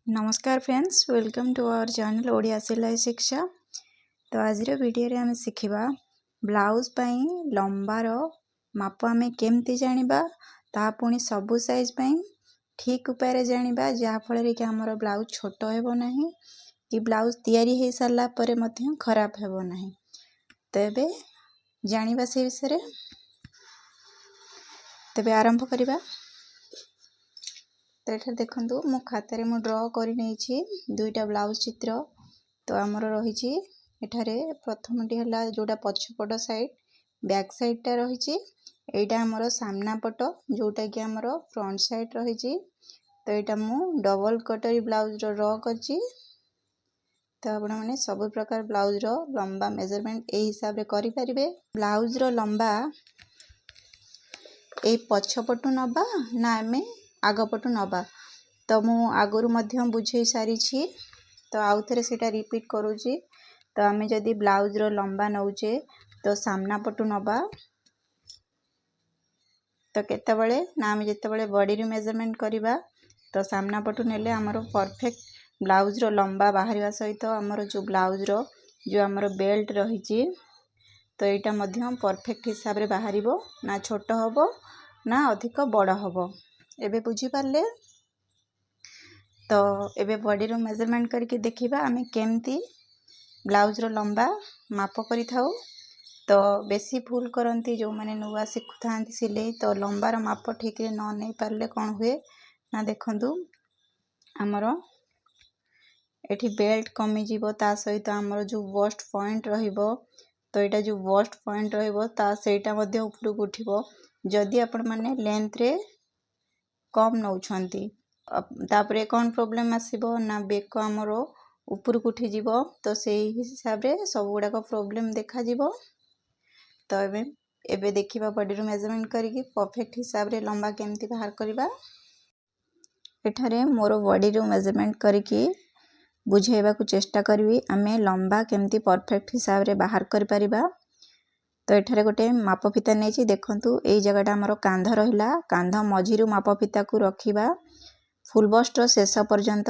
नमस्कार friends, welcome to our channel Odia Silai Shiksha. तो आज वीडियो रे हमें शिखिबा ब्लाउज पई लंबार माप आमे केमती जानिबा ता पुणी सबु साइज पई ठीक उपाय रे जानिबा जा फल रे कि हमर ब्लाउज छोटो हेबो नाही कि ब्लाउज तैयारी हे साला परे मध्य खराब हेबो नाही। तबे जानिबा से विषय रे तबे आरंभ करिबा। तो ये देखु मो खातार मु ड्र कर दुईटा ब्लाउज चित्र। तो आमर रही एठारे प्रथमटी है जोटा पछपट साइड बैक साइडटा रही एटा आमर सामना पट जोटा कि आमर फ्रंट साइड रही। तो यहाँ मु डबल कटरी ब्लाउज ड्र कर। तो आपण मैंने सब प्रकार ब्लाउज रो लंबा मेजरमेंट ए हिसाब रे करि परिबे। ब्लाउज रो लंबा ए पछपटु नबा ना आमे आगपटु नबा। तो मु आगुरु मध्य बुझे सारी तो आउ थे से रिपीट करुँची। तो आमे जदि ब्लाउज रो लंबा नौचे तो सामना पटु नबा। तो केतबेले ना आमे जेतबेले बॉडी रो मेजरमेंट करिबा तो सामना पटु नेले हमरो परफेक्ट ब्लाउज रो लंबा बाहरिया सहित हमरो जो ब्लाउज रो जो हमरो बेल्ट रहिची तो एटा मध्य परफेक्ट हिसाब रे बाहरिबो ना छोट हबो ना अधिक बड़ हबो। एबे बुझी पारले। तो एबे बॉडी रो मेजरमेंट करके देखिबा आमे केमती ब्लाउज रो लंबा माप करि थाउ। तो बेसी भूल करंती जो माने नुवा सिखु थांती सिले तो लंबार माप ठीक रे न नै पारले कोन हुए ना देखंतु हमरो एठी बेल्ट कमी जीवो ता सहित हमरो जो वस्ट पॉइंट रहिबो तो एटा जो वस्ट पॉइंट रहिबो ता सेटा मध्ये ऊपर उठिबो। जदि आपण माने लेंथ रे कम नौछंती तापरे कौन प्रॉब्लम आसीबो ना बेक हमरो ऊपर उठी जीवो। तो सेही हिसाब रे सब गुडा प्रॉब्लम देखा जीवो। तो एबे देखिबा बॉडी रो मेजरमेंट करिकि परफेक्ट हिसाब रे लंबा केमती बाहर करिबा। एठारे मोर बॉडी रो मेजरमेंट करिकि बुझेबा को चेष्टा करबी आमे लंबा केमती परफेक्ट हिसाब रे बाहर करि परिबा। तो एठारे गोटे माप फिता नेछि देखंतु एई जगहटा हमरो कांध रहिला कांध मझिरु माप फिता को रखिबा फुल बस्ट रो शेष पर्यंत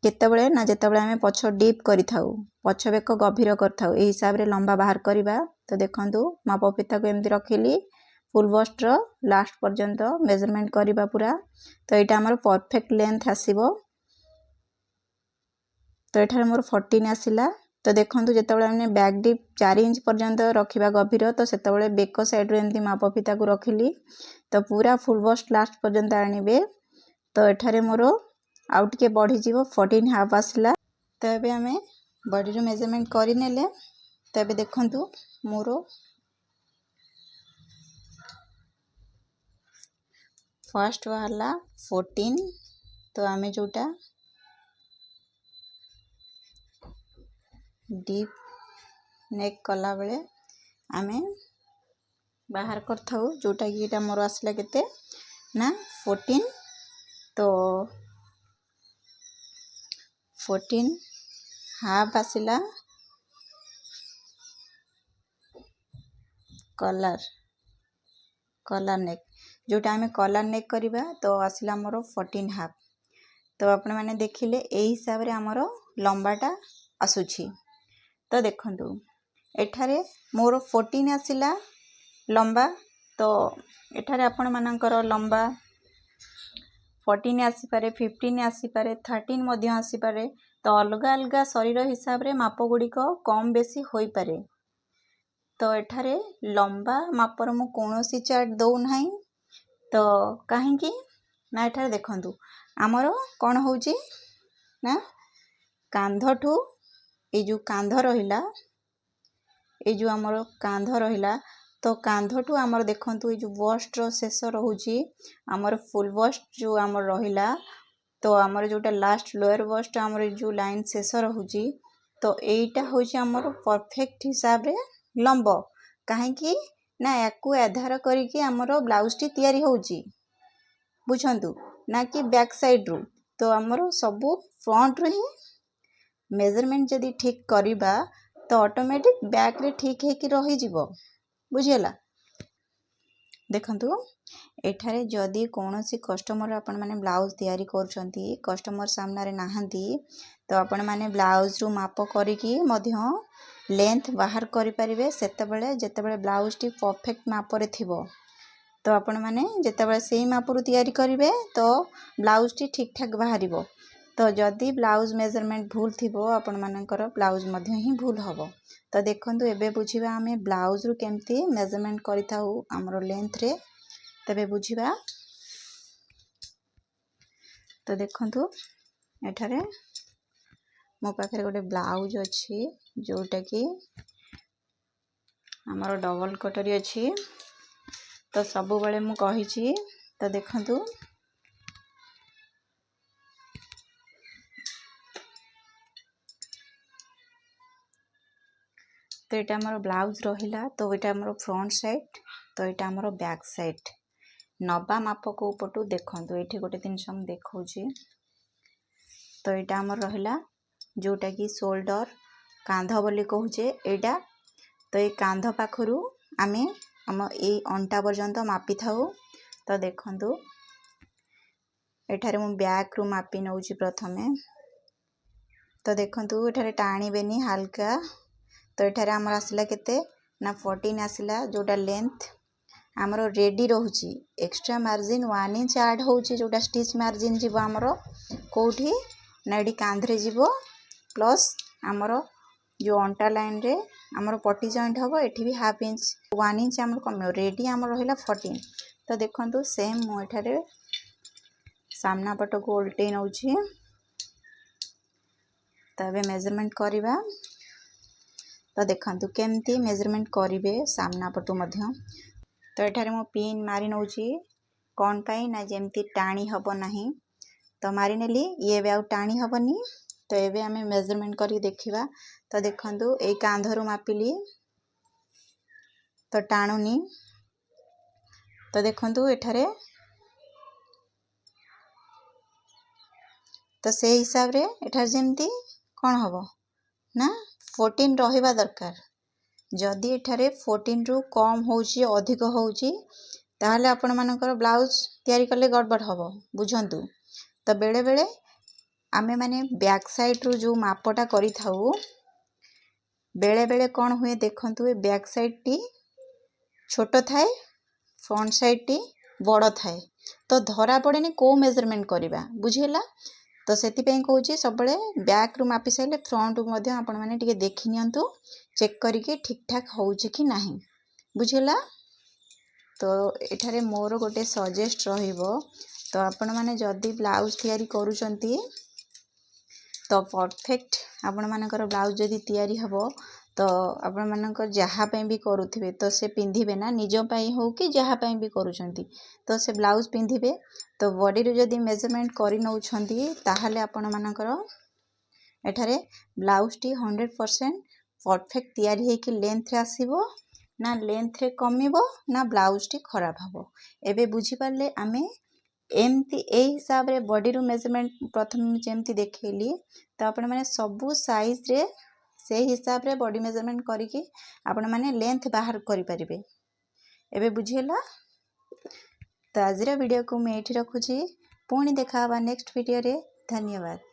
केतेबेले ना जेतेबेले आमे पछ डीप करि थाउ पछ बेक गभीर कर थाउ एई हिसाब रे लंबा बाहर करिबा। तो देखंतु माप फिता को एमती रखिली फुल बस्ट रो लास्ट पर्यंत मेजरमेंट करिबा पूरा। तो एटा हमरो परफेक्ट लेंथ आसीबो। तो एठारे मोर 14 आसिला। तो देखंतु जेतेबेले हमने बैक डीप 4 इंच पर्यंत रखिबा गभीर तो सेतेबेले बेक साइड रे एमती माप फिता को रखिली। तो पूरा फुल बस्ट लास्ट पर्यंत आनिबे। तो एठारे मोर आउ टिके बढ़ी जीवो 14 हाफ आसिला। तो एबे हमें बॉडी रो मेजरमेंट करि नेले। तो एबे देखंतु मोर फर्स्ट वाला 14। तो आमे जोटा डीप नेक कला बेले आमे बाहर कर थाउ जोटा कि एटा मोर आसला केते ना 14। तो 14 हाफ आसिला कलर नेक जोटा आमे कलर नेक करिबा तो आसिला मोर 14 हाफ। तो आपण माने देखिले एई हिसाब रे हमरो लंबाटा आसुछि। तो देखंतु एठारे मोर 14 आसिला लंबा। तो एठारे आपण मानकर लंबा 14 आसी पारे 15 आसी पारे 13 मध्य आसी पारे। तो अलगा अलगा शरीर हिसाब रे माप गुडी को कम बेसी होई पारे। तो एठारे लंबा मापर मु कोनोसी चार्ट दौ नाही। तो काहेकि ना एठारे देखंतु हमरो कोन होउची ना कांधठू ए जो कांध रहिला ए जो हमरो कांध रहिला तो कांधठू हमर देखंतु ए जो बस्ट रो शेष रहउची हमर फुल बस्ट जो हमर रहिला। तो हमर जोटा लास्ट लोअर बस्ट हमर जो लाइन शेष रहउची तो एटा होउची हमर परफेक्ट हिसाब रे लंबो काहेकि ना याकू आधार करिकि हमरो ब्लाउज टी तयारी होउची बुझंतु ना कि बैक साइड रू। तो हमरो सबु फ्रंट रू ही मेजरमेंट जदि ठीक करिबा तो ऑटोमेटिक बैक रे ठीक है कि रही जीवो बुझियला। देखंतु एठारे जदि कौनसी कस्टमर आपण माने ब्लाउज तैयारी करछंती कस्टमर सामना रे नाहंती तो आपण माने ब्लाउज रु माप करिकी मध्य लेंथ बाहर करि परिबे सेतेबेले जेतेबेले ब्लाउज टी परफेक्ट माप रे थिबो तो आपण माने जेतेबेले सेही माप रु तैयारी करिवे तो ब्लाउज टी ठीक ठाक बाहरिबो तो जदि ब्लाउज मेजरमेंट भूल थिबो आपण मानकर ब्लाउज मध्य ही भूल हबो तो देखंतु एबे बुझिबा हमें ब्लाउज रु केमती मेजरमेंट करिताउ हमरो लेंथ रे तबे बुझिबा तो देखंतु एठारे मो पाखे गोटे ब्लाउज अच्छी जोटा कि हमरो डबल कटरी अच्छी तो सब बेले मु कहिछि तो देखंतु तो ये आमर ब्लाउज रहिला तो ये आमर फ्रंट साइड तो ये आमर बैक साइड नबा माप को पटू देखंतु ये गोटे दिन हम देखौछि तो ये आमर रहिला जोटा कि शोल्डर कांध बोली कहूचे एटा तो ये कांध पाखरु आमे हम ए अंटा पर्यंत मापी थाउ तो देखंतु एठारे मु बैक रु मापी नउछि प्रथमे तो देखंतु एठारे टाणी बेनी हल्का तो एठारे हमर आसिला केते ना 14 आसिला जोटा लेंथ हमरो रेडी रहउची एक्स्ट्रा मार्जिन 1 इंच ऐड होउची जोटा स्टिच मार्जिन जीवो हमरो कोठी नाडी कांधरे जीवो प्लस हमरो जो अंटा लाइन रे हमरो पट्टी जॉइंट हबो एठी भी हाफ इंच 1 इंच हमरो कम रेडी हमरो रहिला 14 तो देखंतु सेम मो एठारे सामना पट को उल्टे नउची तबे मेजरमेंट करिबा तो देखंतु केमती मेजरमेंट करिवे सामना पटु मध्य तो एठारे मो पिन मारी नउची कोन पई ना जेमती टाणी हबो नाही तो मारी नेली ये बे आउ टाणी हबनी तो एबे हमें मेजरमेंट करी देखिबा तो देखंतु ए कांधरु मापिली तो टाणुनी तो देखंतु एठारे तो से हिसाब रे एठार जेमती कोन हबो ना 14 रहिबा दरकार जदि एठारे 14 रु कम होउची अधिक होउची ताहले आपण मानकर ब्लाउज तयारी करले गड़बड़ हबो बुझंतु तो बेले बेले आमे माने बैक साइड रु जो मापटा करी थाउ बेले बेले कोन हुए देखंतु ए बैक साइड टी छोटो थाए फ्रंट साइड टी बड़ थाए तो धरा पड़ेनी को मेजरमेंट करिबा बुझिला तो सेति पे कहूची सब बेले बैक रु मापी साइले फ्रंट रु मध्य आपण माने टिके देखि नियंतु चेक करिके ठीक ठाक होउची कि नाही बुझिला तो एठारे मोर गोटे सजेस्ट रहिबो तो आपण माने जदी ब्लाउज तयारी करूचंती तो परफेक्ट आपण मानकर ब्लाउज जदी तयारी हबो तो आपण मानकर जहा पे भी करूथिबे तो से पिंधिबे ना निजो पई हो कि जहा पे भी करूचंती तो से ब्लाउज पिंधिबे तो बॉडी रो जदी मेजरमेंट करि नउछंती ताहाले आपण मानकर एठारे ब्लाउज टी 100% परफेक्ट तयारी हे कि लेंथ रे आसीबो ना लेंथ रे कमिबो ना ब्लाउज टी खराब हबो एबे बुझी पाले आमे एमती ए हिसाब रे बॉडी रो मेजरमेंट प्रथम जेमती देखेली तो आपण माने सबु साइज रे से हिसाब रे बॉडी मेजरमेंट करिकि आपण माने लेंथ बाहर करि परिबे एबे बुझियला तो आज वीडियो को मैं एठी रखुची पुणी देखा नेक्स्ट वीडियो रे धन्यवाद।